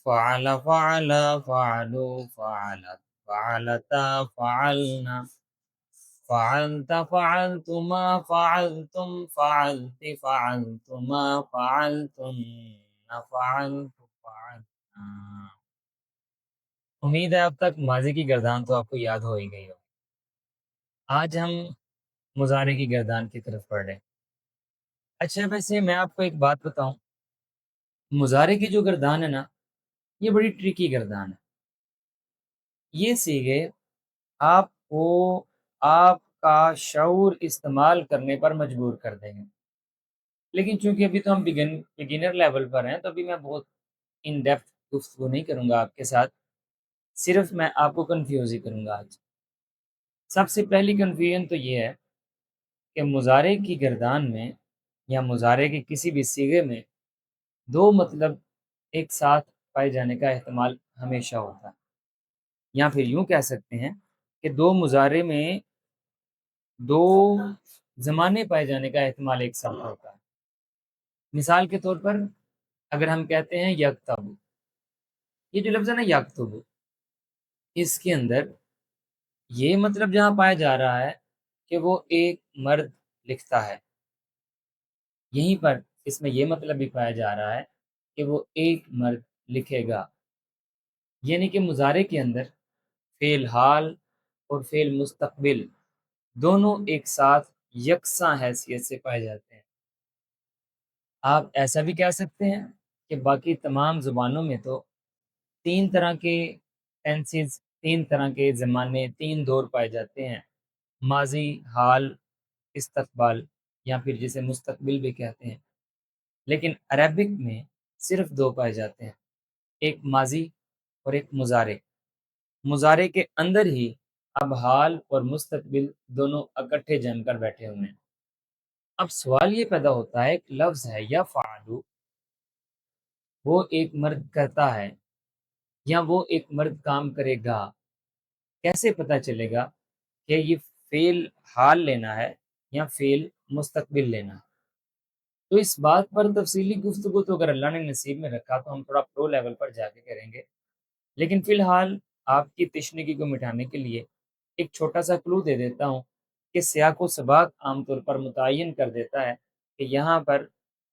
فعل فعل فعلوا فعلت فعلتا فعلنا فعلت فعلتما فعلتم فعلت فعلتما فعلتن فعلت فعلنا۔ امید ہے اب تک ماضی کی گردان تو آپ کو یاد ہو ہی گئی ہو۔ آج ہم مضارع کی گردان کی طرف پڑھ رہے ہیں۔ اچھا ویسے میں آپ کو ایک بات بتاؤں، مضارع کی جو گردان ہے نا، یہ بڑی ٹرکی گردان ہے۔ یہ صیغے آپ کو آپ کا شعور استعمال کرنے پر مجبور کر دیں گے، لیکن چونکہ ابھی تو ہم بگنر لیول پر ہیں تو ابھی میں بہت ان ڈیپتھ گفتگو نہیں کروں گا آپ کے ساتھ، صرف میں آپ کو کنفیوز ہی کروں گا آج۔ سب سے پہلی کنفیوژن تو یہ ہے کہ مضارع کی گردان میں یا مضارع کے کسی بھی صیغے میں دو مطلب ایک ساتھ پائے جانے کا احتمال ہمیشہ ہوتا ہے، یا پھر یوں کہہ سکتے ہیں کہ دو مضارع میں دو زمانے پائے جانے کا احتمال ایک ساتھ ہوتا ہے۔ مثال کے طور پر اگر ہم کہتے ہیں یکتب، یہ جو لفظ ہے نا یکتب، اس کے اندر یہ مطلب جہاں پایا جا رہا ہے کہ وہ ایک مرد لکھتا ہے، یہیں پر اس میں یہ مطلب بھی پایا جا رہا ہے کہ وہ ایک مرد لکھے گا، یعنی کہ مضارع کے اندر فعل حال اور فعل مستقبل دونوں ایک ساتھ یکساں حیثیت سے پائے جاتے ہیں۔ آپ ایسا بھی کہہ سکتے ہیں کہ باقی تمام زبانوں میں تو تین طرح کے ٹینسز، تین طرح کے زمانے، تین دور پائے جاتے ہیں، ماضی، حال، استقبال، یا پھر جسے مستقبل بھی کہتے ہیں، لیکن عربک میں صرف دو پائے جاتے ہیں، ایک ماضی اور ایک مضارع۔ مضارع کے اندر ہی اب حال اور مستقبل دونوں اکٹھے جم کر بیٹھے ہوئے ہیں۔ اب سوال یہ پیدا ہوتا ہے، ایک لفظ ہے یا فعلو، وہ ایک مرد کرتا ہے یا وہ ایک مرد کام کرے گا، کیسے پتہ چلے گا کہ یہ فعل حال لینا ہے یا فعل مستقبل لینا ہے؟ تو اس بات پر تفصیلی گفتگو تو اگر اللہ نے نصیب میں رکھا تو ہم تھوڑا پرو لیول پر جا کے کریں گے، لیکن فی الحال آپ کی تشنگی کو مٹانے کے لیے ایک چھوٹا سا کلو دے دیتا ہوں کہ سیاق و سباق عام طور پر متعین کر دیتا ہے کہ یہاں پر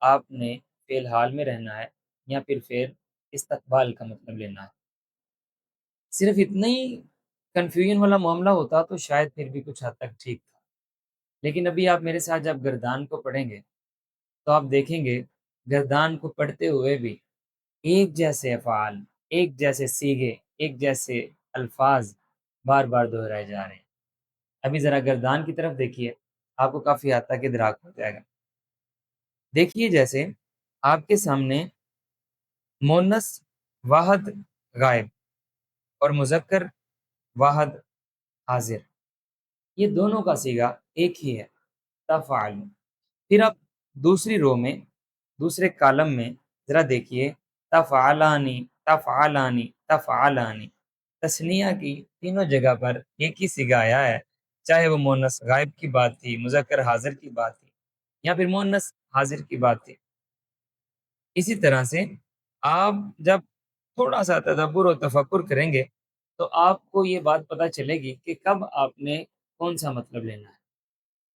آپ نے فعل حال میں رہنا ہے یا پھر فعل استقبال کا مطلب لینا ہے۔ صرف اتنا ہی کنفیوژن والا معاملہ ہوتا تو شاید پھر بھی کچھ حد تک ٹھیک تھا، لیکن ابھی آپ میرے ساتھ جب گردان کو پڑھیں گے تو آپ دیکھیں گے گردان کو پڑھتے ہوئے بھی ایک جیسے افعال، ایک جیسے صیغے، ایک جیسے الفاظ بار بار دہرائے جا رہے ہیں۔ ابھی ذرا گردان کی طرف دیکھیے، آپ کو کافی حد تک ادراک ہو جائے گا۔ دیکھیے جیسے آپ کے سامنے مونس واحد غائب اور مذکر واحد حاضر، یہ دونوں کا صیغہ ایک ہی ہے، تفعل۔ پھر آپ دوسری رو میں، دوسرے کالم میں ذرا دیکھیے، تفعلانی تفعلانی تفعلانی، تثنیہ کی تینوں جگہ پر ایک ہی صیغہ آیا ہے، چاہے وہ مونس غائب کی بات تھی، مذکر حاضر کی بات تھی، یا پھر مونس حاضر کی بات تھی۔ اسی طرح سے آپ جب تھوڑا سا تدبر و تفکر کریں گے تو آپ کو یہ بات پتہ چلے گی کہ کب آپ نے کون سا مطلب لینا ہے۔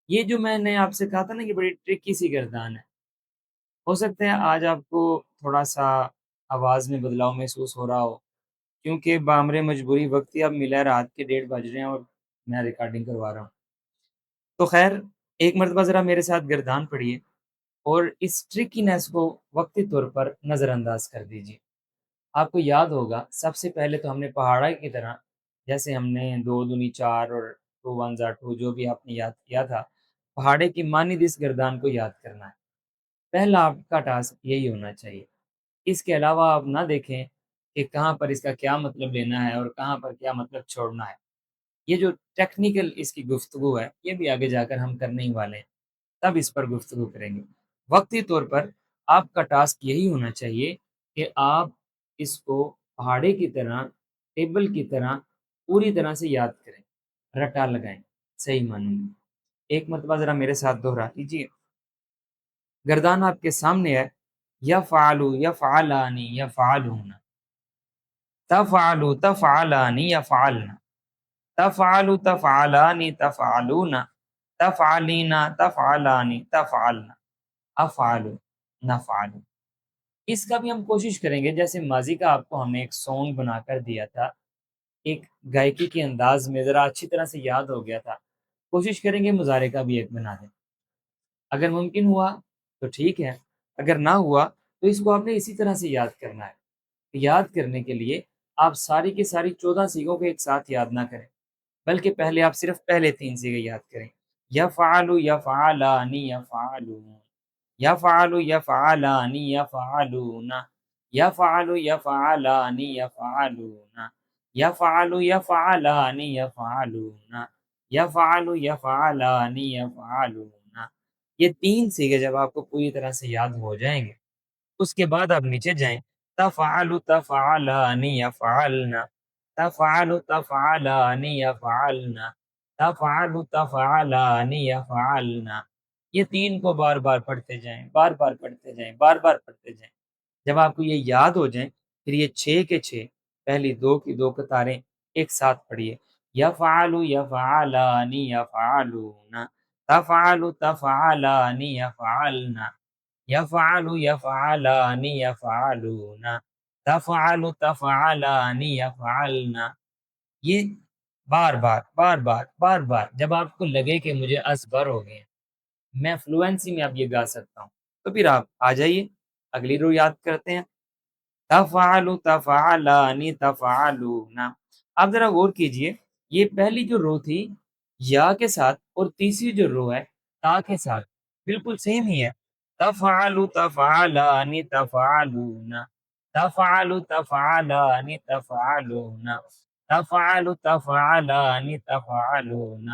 یہ جو میں نے آپ سے کہا تھا نا کہ بڑی ٹرکی سی گردان ہے، ہو سکتا ہے آج آپ کو تھوڑا سا آواز میں بدلاؤ محسوس ہو رہا ہو، کیونکہ بامر مجبوری وقتی اب ملا ہے، رات کے 1:30 بج رہے ہیں اور میں ریکارڈنگ کروا رہا ہوں۔ تو خیر، ایک مرتبہ ذرا میرے ساتھ گردان پڑھیے اور اس ٹرکینس کو وقتی طور پر نظر انداز کر دیجیے۔ آپ کو یاد ہوگا سب سے پہلے تو ہم نے پہاڑا کی طرح، جیسے ہم نے 2 دونی 4 اور 2 ونز آر 2 جو بھی آپ نے یاد کیا تھا، پہاڑے کی مانند اس گردان کو یاد کرنا ہے۔ پہلا آپ کا ٹاسک یہی ہونا چاہیے۔ اس کے علاوہ آپ نہ دیکھیں کہ کہاں پر اس کا کیا مطلب لینا ہے اور کہاں پر کیا مطلب چھوڑنا ہے۔ یہ جو ٹیکنیکل اس کی گفتگو ہے یہ بھی آگے جا کر ہم کرنے ہی والے ہیں، تب اس پر گفتگو کریں گے۔ وقتی طور پر آپ کا ٹاسک یہی ہونا چاہیے کہ آپ اس کو پہاڑے کی طرح، ٹیبل کی طرح پوری طرح سے یاد کریں، رٹا لگائیں صحیح معنوں میں۔ ایک مرتبہ ذرا میرے ساتھ دوہرا لیجیے۔ گردان آپ کے سامنے ہے، یا فعلو یا فعلانی یا فعلون، تفعلوا تفعلان یفعلن، تفعلوا تفعلان تفعلون، تفعلینا تفعلان تفعلن، افعلوا نفعل۔ اس کا بھی ہم کوشش کریں گے، جیسے ماضی کا آپ کو ہم نے ایک سونگ بنا کر دیا تھا، ایک گائکی کے انداز میں ذرا اچھی طرح سے یاد ہو گیا تھا، کوشش کریں گے مضارع کا بھی ایک بنا دیں۔ اگر ممکن ہوا تو ٹھیک ہے، اگر نہ ہوا تو اس کو آپ نے اسی طرح سے یاد کرنا ہے۔ یاد کرنے کے لیے آپ ساری کی ساری 14 سیغوں کو ایک ساتھ یاد نہ کریں، بلکہ پہلے آپ صرف پہلے 3 سیغے یاد کریں۔ یفعل یفعلان یفعلون، یفعل یفعلان یفعلون، یفعل یفعلان یفعلون، یفعل یفعلان یفعلون، یفعل یفعلان یفعلون۔ یہ 3 سیغے جب آپ کو پوری طرح سے یاد ہو جائیں گے، اس کے بعد آپ نیچے جائیں، تفعل تفعلان یفعلن، تفعل تفعلان یفعلن، تفعل تفعلان یفعلن۔ یہ 3 کو بار بار پڑھتے جائیں، بار بار پڑھتے جائیں، بار بار پڑھتے جائیں۔ جب آپ کو یہ یاد ہو جائیں، پھر یہ 6 کے 6 پہلی 2 کی 2 قطاریں ایک ساتھ پڑھیے، یفعل یفعلان یفعلون، تفعل تفعلان یفعلن، یفعل یفعلان یفعلون، تفعل تفعلان یفعلن۔ یہ بار بار بار بار بار بار، جب آپ کو لگے کہ مجھے ازبر ہو گئے ہیں، میں فلوئنسی میں اب یہ گا سکتا ہوں، تو پھر آپ آ جائیے، اگلی رو یاد کرتے ہیں۔ تفعل تفعلان تفعلون۔ آپ ذرا غور کیجئے، یہ پہلی جو رو تھی یا کے ساتھ، اور تیسری جو رو ہے تا کے ساتھ، بالکل سیم ہی ہے۔ تفعل تفعلان تفعلون، تفعل تفعلان تفعلون، تفعل تفعلان تفعلون۔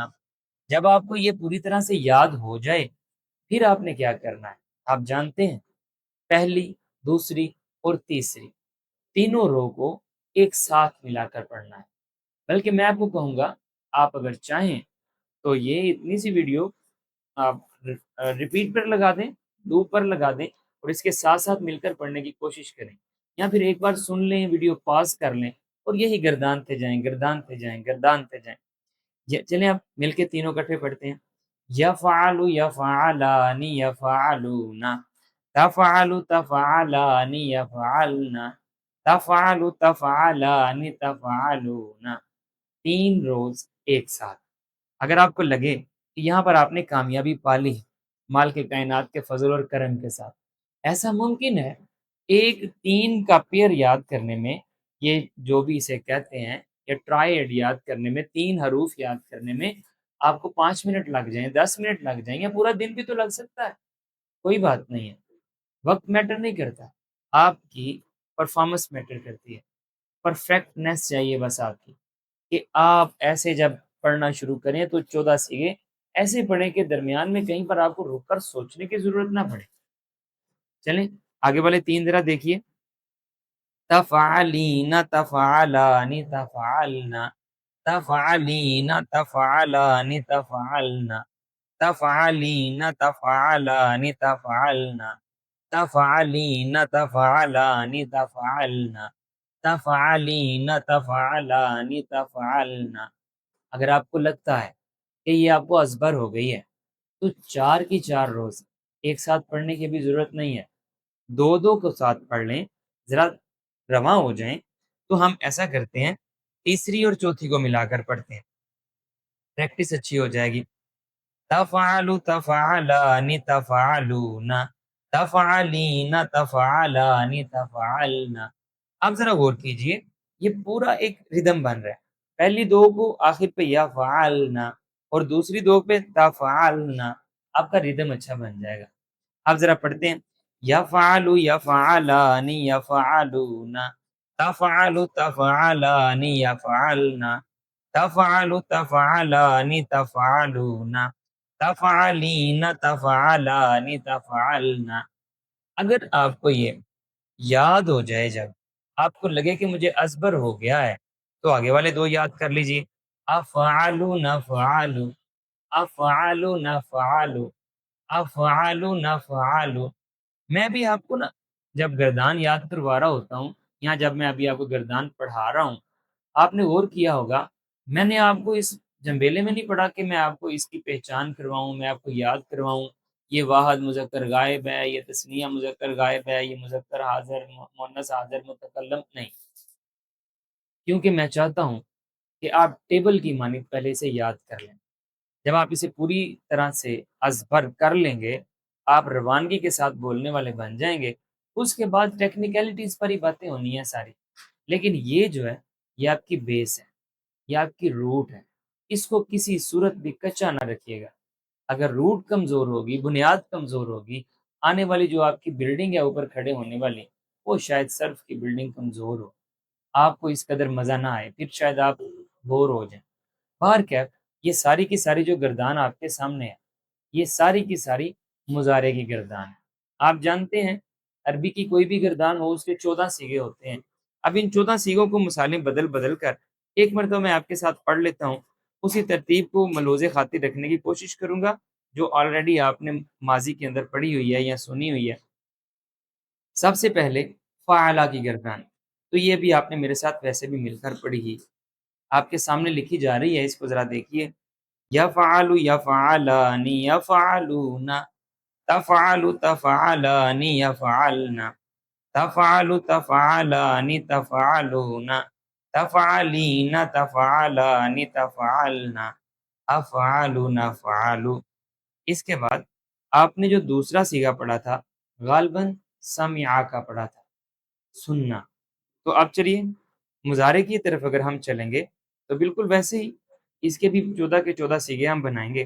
جب آپ کو یہ پوری طرح سے یاد ہو جائے، پھر آپ نے کیا کرنا ہے، آپ جانتے ہیں، پہلی، دوسری اور تیسری تینوں رو کو ایک ساتھ ملا کر پڑھنا ہے۔ بلکہ میں آپ کو کہوں گا، آپ اگر چاہیں تو یہ اتنی سی ویڈیو آپ ریپیٹ پر لگا دیں، لوپ پر لگا دیں، اور اس کے ساتھ ساتھ مل کر پڑھنے کی کوشش کریں، یا پھر ایک بار سن لیں، ویڈیو پاس کر لیں، اور یہی گردانتے جائیں گردانتے جائیں گردانتے جائیں۔ چلیں آپ مل کے تینوں کٹھے پڑھتے ہیں۔ یفعل یفعلان یفعلون، تفعل تفعلان یفعلن، تفعل تفعلان تفعلون۔ 3 روز ایک ساتھ۔ اگر آپ کو لگے کہ یہاں پر آپ نے کامیابی پا لی مال کے کائنات کے فضل اور کرم کے ساتھ، ایسا ممکن ہے ایک 3 کا پیر یاد کرنے میں، یہ جو بھی اسے کہتے ہیں، یا ٹرائیڈ یاد کرنے میں، 3 حروف یاد کرنے میں آپ کو 5 منٹ لگ جائیں، 10 منٹ لگ جائیں، یا پورا دن بھی تو لگ سکتا ہے، کوئی بات نہیں ہے۔ وقت میٹر نہیں کرتا، آپ کی پرفارمنس میٹر کرتی ہے، پرفیکٹنیس چاہیے بس آپ کی، کہ آپ ایسے جب پڑھنا شروع کریں تو 14 سیغے ایسے پڑھیں کہ درمیان میں کہیں پر آپ کو رک کر سوچنے کی ضرورت نہ پڑے۔ چلیں آگے والے 3 ذرا دیکھیے۔ تفعلین تفعلان تفعلن، تفعلین تفعلان تفعلن، تفعلین تفعلان تفعلن، تفعلین تفعلان تفعلن، تفعلین تفعلان تفعلن۔ اگر آپ کو لگتا ہے کہ یہ آپ کو ازبر ہو گئی ہے، تو 4 کی 4 روز ایک ساتھ پڑھنے کی بھی ضرورت نہیں ہے، 2 کو ساتھ پڑھ لیں، ذرا رواں ہو جائیں، تو ہم ایسا کرتے ہیں، تیسری اور چوتھی کو ملا کر پڑھتے ہیں، پریکٹس اچھی ہو جائے گی۔ تفعل تفعلان تفعلون، تفعلین تفعلان تفعلن۔ آپ ذرا غور کیجئے، یہ پورا ایک ردم بن رہا ہے، پہلی 2 کو آخر پہ یفعلنا، اور دوسری 2 پہ تفعلنا، آپ کا ردم اچھا بن جائے گا۔ آپ ذرا پڑھتے ہیں، یفعل یفعلان یفعلون، تفعل تفعلان یفعلن، تفعل تفعلان تفعلون، تفعلین تفعلان تفعلن۔ اگر آپ کو یہ یاد ہو جائے، جب آپ کو لگے کہ مجھے ازبر ہو گیا ہے، تو آگے والے 2 یاد کر لیجئے، افعل نفعل، افعل نفعل، افعل نفعل۔ میں بھی آپ کو نا جب گردان یاد کروا رہا ہوتا ہوں، یہاں جب میں ابھی آپ کو گردان پڑھا رہا ہوں، آپ نے غور کیا ہوگا، میں نے آپ کو اس جنبیلے میں نہیں پڑھا کہ میں آپ کو اس کی پہچان کرواؤں، میں آپ کو یاد کرواؤں، یہ واحد مذکر غائب ہے، یہ تثنیہ مذکر غائب ہے، یہ مذکر حاضر مؤنث حاضر متکلم، نہیں، کیونکہ میں چاہتا ہوں کہ آپ ٹیبل کی مانند پہلے سے یاد کر لیں۔ جب آپ اسے پوری طرح سے ازبر کر لیں گے، آپ روانگی کے ساتھ بولنے والے بن جائیں گے، اس کے بعد ٹیکنیکلٹیز پر ہی باتیں ہونی ہیں ساری، لیکن یہ جو ہے یہ آپ کی بیس ہے، یہ آپ کی روٹ ہے، اس کو کسی صورت بھی کچا نہ رکھیے گا۔ اگر روٹ کمزور ہوگی، بنیاد کمزور ہوگی، آنے والی جو آپ کی بلڈنگ ہے اوپر کھڑے ہونے والی، وہ شاید صرف کی بلڈنگ کمزور ہو، آپ کو اس قدر مزہ نہ آئے، پھر شاید آپ بور ہو جائیں۔ باہر کیف یہ ساری کی ساری جو گردان آپ کے سامنے ہے، یہ ساری کی ساری مضارع کی گردان ہے۔ آپ جانتے ہیں عربی کی کوئی بھی گردان ہو اس کے 14 سیغے ہوتے ہیں۔ اب ان 14 سیغوں کو مثالیں بدل بدل کر ایک مرتبہ میں آپ کے ساتھ پڑھ لیتا ہوں، اسی ترتیب کو ملوز خاطر رکھنے کی کوشش کروں گا جو آلریڈی آپ نے ماضی کے اندر پڑھی ہوئی ہے یا سنی ہوئی ہے۔ سب سے پہلے فعلا کی گردان، تو یہ بھی آپ نے میرے ساتھ ویسے بھی مل کر پڑھی ہی، آپ کے سامنے لکھی جا رہی ہے، اس کو ذرا دیکھیے۔ یفعل یفعلان یفعلون، تفعل تفعلان یفعلن، تفعل تفعلان تفعلون، تفعلین تفعلان تفعلن، افعل نفعل۔ اس کے بعد آپ نے جو دوسرا صیغہ پڑھا تھا غالباً سمع کا پڑھا تھا، سننا۔ تو اب چلیے مضارع کی طرف اگر ہم چلیں گے تو بالکل ویسے ہی اس کے بھی 14 کے 14 سیغے ہم بنائیں گے۔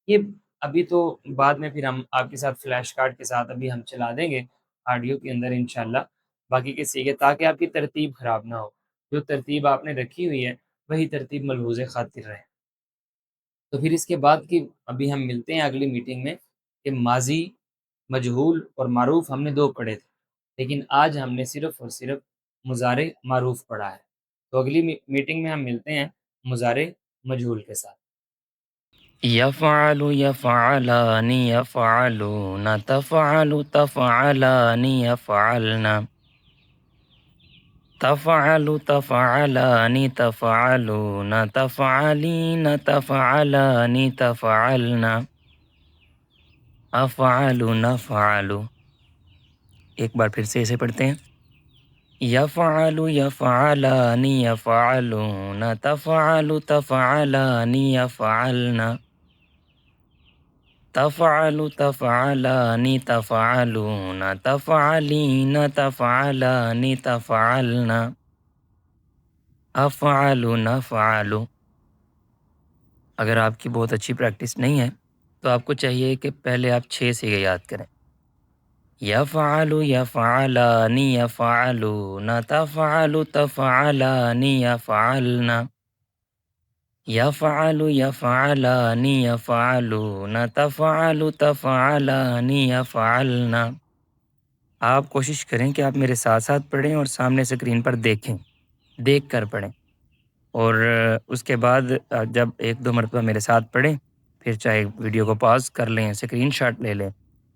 یہ ابھی تو بعد میں پھر ہم آپ کے ساتھ فلیش کارڈ کے ساتھ ابھی ہم چلا دیں گے آڈیو کے اندر انشاءاللہ باقی کے سیغے، تاکہ آپ کی ترتیب خراب نہ ہو، جو ترتیب آپ نے رکھی ہوئی ہے وہی ترتیب ملحوظ خاطر رہے۔ تو پھر اس کے بعد کی ابھی ہم ملتے ہیں اگلی میٹنگ میں کہ ماضی، مجہول اور معروف ہم نے دو پڑھے تھے، لیکن آج ہم نے صرف اور صرف مضارع معروف پڑھا ہے۔ تو اگلی میٹنگ میں ہم ملتے ہیں مضارع مجہول کے ساتھ۔ یفعل یفعلان یفعلون تفعل تفعلان یفعلن تفعل تفعلان تفعلون تفعلین تفعلان تفعلن افعل نفعل۔ ایک بار پھر سے اسے پڑھتے ہیں۔ یفعل یفعلان یفعلون تفعل تفعلان یفعلن تفعل تفعلان تفعلون تفعلین تفعلان تفعلن افعل نفعل۔ اگر آپ کی بہت اچھی پریکٹس نہیں ہے تو آپ کو چاہیے کہ پہلے آپ 6 صیغے یاد کریں۔ یفعل یفعلان یفعلون تفعل تفعلان یفعلن یفعل یفعلان یفعلون تفعل تفعلان یفعلن۔ آپ کوشش کریں کہ آپ میرے ساتھ ساتھ پڑھیں اور سامنے اسکرین پر دیکھیں، دیکھ کر پڑھیں، اور اس کے بعد جب ایک دو مرتبہ میرے ساتھ پڑھیں پھر چاہے ویڈیو کو پاز کر لیں، اسکرین شاٹ لے لیں،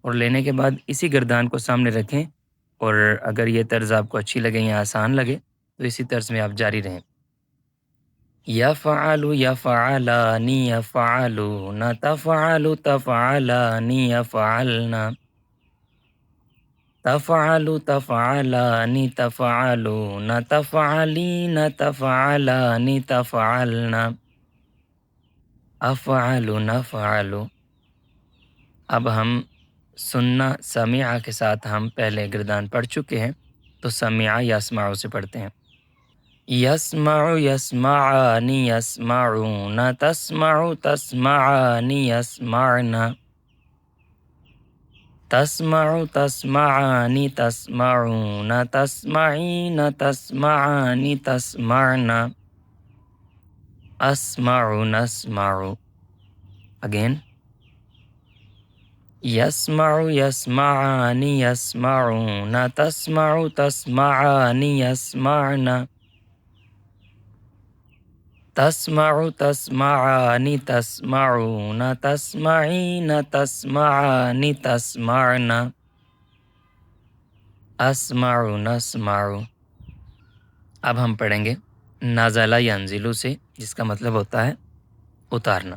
اور لینے کے بعد اسی گردان کو سامنے رکھیں، اور اگر یہ طرز آپ کو اچھی لگے یا آسان لگے تو اسی طرز میں آپ جاری رہیں۔ یفعل یفعلان یفعلون تفعل تفعلان یفعلن تفعل تفعلان تفعلون تفعلین تفعلان تفعلن افعل نفعل۔ اب ہم سننا سمع کے ساتھ ہم پہلے گردان پڑھ چکے ہیں، تو سمع یسمع سے پڑھتے ہیں۔ یسمع یسمعان یسمعون تسمع تسمعان یسمعن تسمع تسمعان تسمعون تسمعین تسمعان تسمعن اسمع نسمع۔ اگین یسمع یسمعان یسمعون تسمع تسمعان یسمعن تسمع تسمعان تسمعون تسمعین تسمعان تسمعن اسمع نسمع۔ اب ہم پڑھیں گے نازلہ ینزلو سے، جس کا مطلب ہوتا ہے اتارنا۔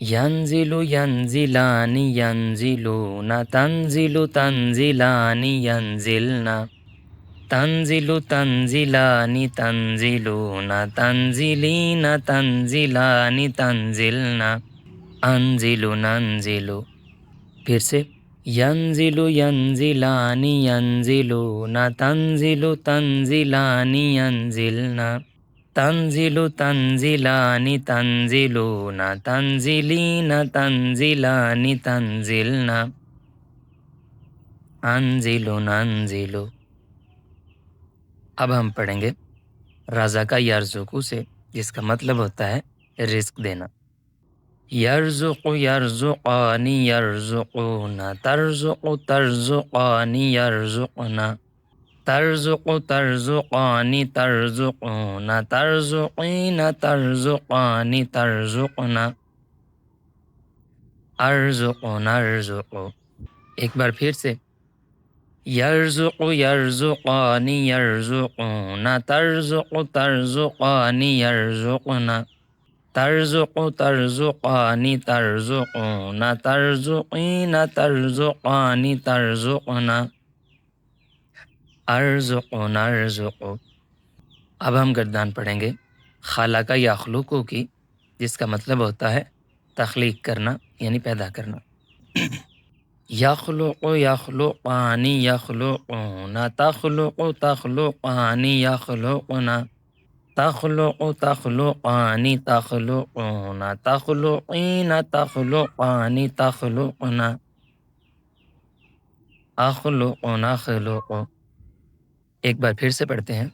ینزلو ینزلانی ینزلون تنزلو تنزلانی ینزلنا تنزلو تنزلانی تنزلون تنزلین تنزلانی تنزلنا انزلو ننزلو۔ پھر سے ینزلو ینزلانی ینزلون تنزلو تنزلانی ینزلنا تنزلو تنزلانی تنزلون تنزلین تنزلانی تنزلنا انزلو ننزلو۔ اب ہم پڑھیں گے رزق یرزقو سے، جس کا مطلب ہوتا ہے رزق دینا۔ یرزق یرزقانی یرزقون ترزق ترزقانی یرزقنا ترزق ترزقانی ترزقون ترزقین ترزقانی ترزقنا ارزق نرزق۔ ایک بار پھر سے یرزق یرزقانی یرزقون ترزق ترزقانی یرزقنا ترزق ترزقانی ترزقون ترزقین ترزقانی ترزقنا ارزق نرزق۔ اب ہم گردان پڑھیں گے خلق یخلقو کی، جس کا مطلب ہوتا ہے تخلیق کرنا یعنی پیدا کرنا۔ یخلق یخلقانی یخلقون تخلق تخلقانی یخلقنا تخلق تخلقانی تخلقون تخلقین تخلقانی تخلقنا اخلق نخلق۔ ایک بار پھر سے پڑھتے ہیں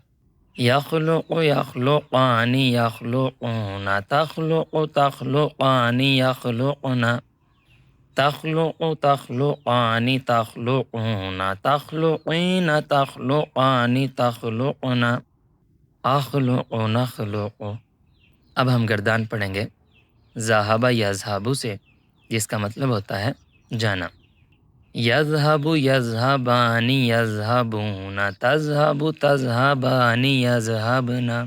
یخلق یخلقانی یخلقون تخلق تخلقانی یخلقنا تخلق تخلقانی تخلقون تخلقین تخلقانی تخلقنا اخلق نخلق۔ اب ہم گردان پڑھیں گے ذہب یذہب سے، جس کا مطلب ہوتا ہے جانا۔ یذہب یذہبانی یذہبون تذہب تذہبانی یذہبنا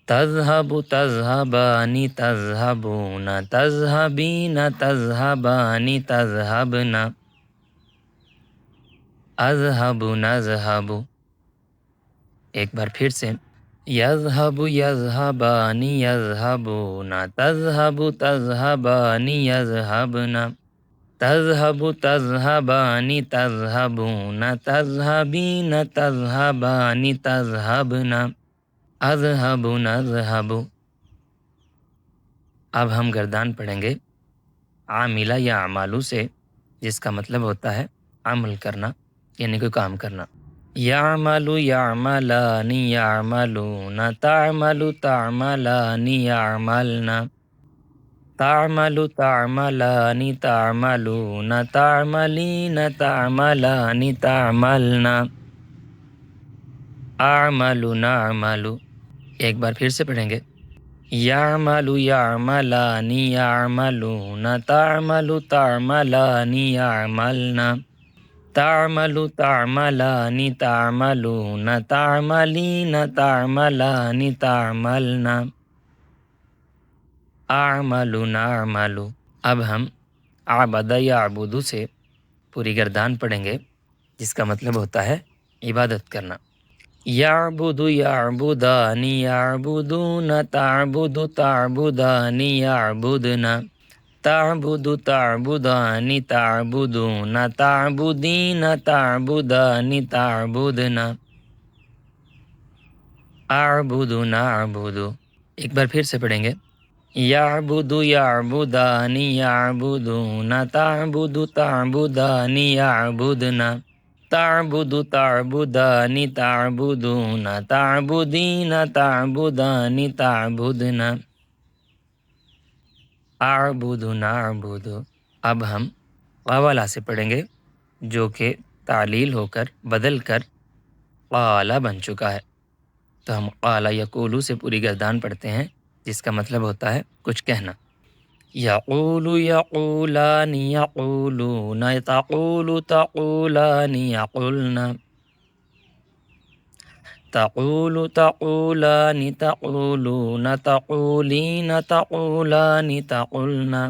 تذہب تذہبانی تذہبون تذہبین تذہبانی تذہبنا اذہب نذہب۔ ایک بار پھر سے یذہب یذہبانی یذہبون تذہب تذہبانی یذہبنا تذہب تذہبانی تذہبون تذہبین تذہبانی تذہبنا اذہب نذہب۔ اب ہم گردان پڑھیں گے عاملہ یا اعمالو سے، جس کا مطلب ہوتا ہے عمل کرنا یعنی کوئی کام کرنا۔ یعمل یعملان یعملون تعمل تعملان یعملنا تعمل تعملان تعملون تعملین تعملان تعملنا اعمل نعمل۔ ایک بار پھر سے پڑھیں گے یعمل یعملان یعملون تعمل تعملان یعملنا تعمل تعملان تعملون تعملین تعملان تعملنا اعمل نعمل۔ اب ہم عبد یعبد سے پوری گردان پڑھیں گے، جس کا مطلب ہوتا ہے عبادت کرنا۔ یعبد یعبدان یعبدون تعبد تعبدان یعبدنا تعبد تعبدان تعبدون تعبدین تعبدان تعبدنا اعبد نعبد۔ ایک بار پھر سے پڑھیں گے یعبد یعبدان یعبدون تعبد تعبدان یعبدنا تعبد تعبدان تعبدون تعبدین تعبدان تعبدنا اعبد نعبد۔ اب ہم قوالا سے پڑھیں گے، جو کہ تعلیل ہو کر بدل کر قالا بن چکا ہے۔ تو ہم قالا یقولو سے پوری گردان پڑھتے ہیں، جس کا مطلب ہوتا ہے کچھ کہنا۔ یقول یقولان یقولون تقول تقولان یقولنا تقول تقولان تقولون تقولین تقولان تقولنا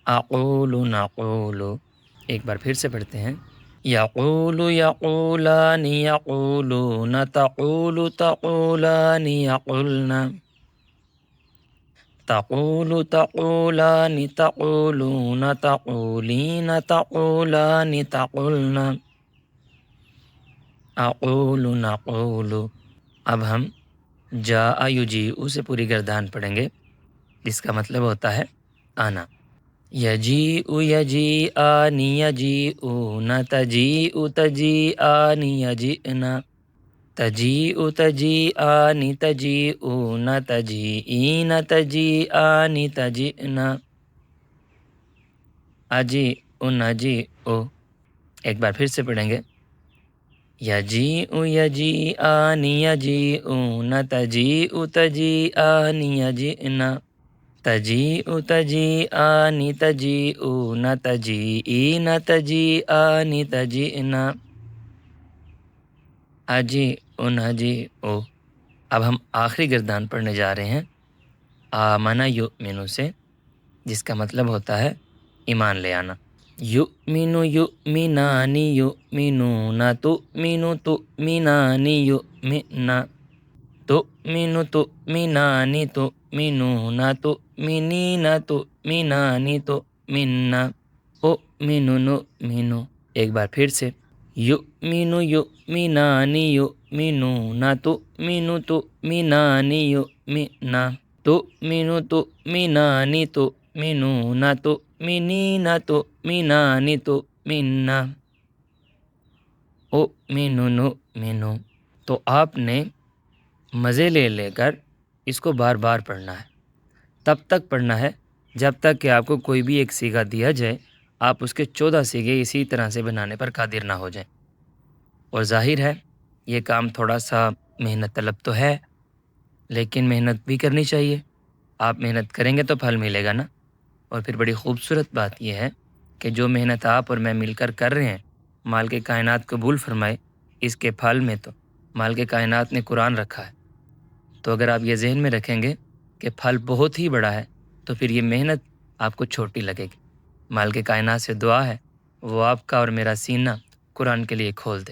اقول نقول. ایک بار پھر سے پڑھتے ہیں. یقول یقولان یقولون تقول تقولان یقولنا تقول تقولان تقولون تقولین تقولان تقولنا اقول نقول. اب ہم جاء یجیء سے پوری گردان پڑھیں گے جس کا مطلب ہوتا ہے آنا. یجیء یجیءان یجیءون تجیء تجیءان یجئنا تجیء تجیءان تجیءون تجیئین تجیئان تجئنا اجیء نجیء. ایک بار پھر سے پڑھیں گے. یجیء یجیءان یجیءون تجیء تجیءان یجئنا تجیء تجیءان تجیئون تجیئین تجیئان تجئنا اجیء نجیء. اب ہم آخری گردان پڑھنے جا رہے ہیں آمن یؤمن سے جس کا مطلب ہوتا ہے ایمان لے آنا. یؤمن یؤمنان یؤمنون تؤمن تؤمنان یؤمننا تؤمن تؤمنان تؤمنون تؤمنین تؤمنان تؤمننا اؤمن نؤمن. ایک بار پھر سے. یؤمن یؤمنان یؤمنون تؤمن تؤمنان یؤمننا تؤمن تؤمنان تؤمنون تؤمنین تؤمنان تؤمننا اؤمن نؤمن. تو آپ نے مزے لے لے کر اس کو بار بار پڑھنا ہے. تب تک پڑھنا ہے جب تک کہ آپ کو کوئی بھی ایک سیگا دیا جائے آپ اس کے 14 سیگے اسی طرح سے بنانے پر قادر نہ ہو جائیں. اور ظاہر ہے یہ کام تھوڑا سا محنت طلب تو ہے لیکن محنت بھی کرنی چاہیے. آپ محنت کریں گے تو پھل ملے گا نا. اور پھر بڑی خوبصورت بات یہ ہے کہ جو محنت آپ اور میں مل کر رہے ہیں مالک کائنات قبول فرمائے. اس کے پھل میں تو مالک کائنات نے قرآن رکھا ہے. تو اگر آپ یہ ذہن میں رکھیں گے کہ پھل بہت ہی بڑا ہے تو پھر یہ محنت آپ کو چھوٹی لگے گی. مالک کائنات سے دعا ہے وہ آپ کا اور میرا سینہ قرآن کے لیے کھول دے.